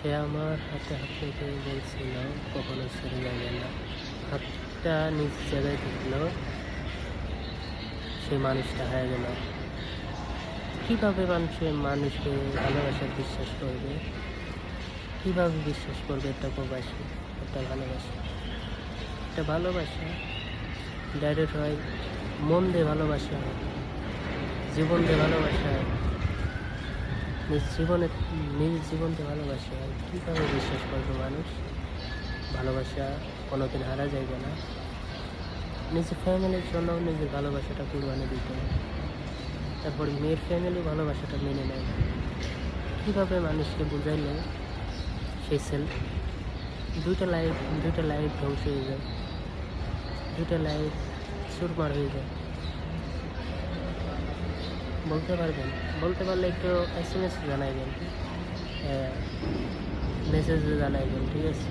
সে আমার হাতে হাত রেখে বলছিল কখনো ছেড়ে যাবে না। হাতটা নিজ জায়গায় থাকলেও সে মানুষটা হয়ে গেল। কীভাবে মানুষকে ভালোবাসার বিশ্বাস করবে? কীভাবে বিশ্বাস করবে একটা প্রবাসী একটা ভালোবাসা? একটা ভালোবাসা ডাইরেক্ট হয়, মন দিয়ে ভালোবাসা হয়, জীবন দিয়ে ভালোবাসা হয়, নিজ জীবন দিয়ে ভালোবাসা হয়। কীভাবে বিশ্বাস করবে মানুষ? ভালোবাসা কোনোদিন হারা যাবে না। নিজের ফ্যামিলির জন্য নিজের ভালোবাসাটা কুরবানি দিতে হয়। তারপর মেয়ের ফ্যামিলি ভালোবাসাটা মেনে নেয় না। কীভাবে মানুষকে বুঝাইলে সেই দুইটা লাইফ ধ্বংস হয়ে যায়, দুইটা লাইফ চুরমার হয়ে যায়। বলতে পারবেন? বলতে পারলে একটু SMS জানাইবেন, মেসেজে জানাইবেন, ঠিক আছে?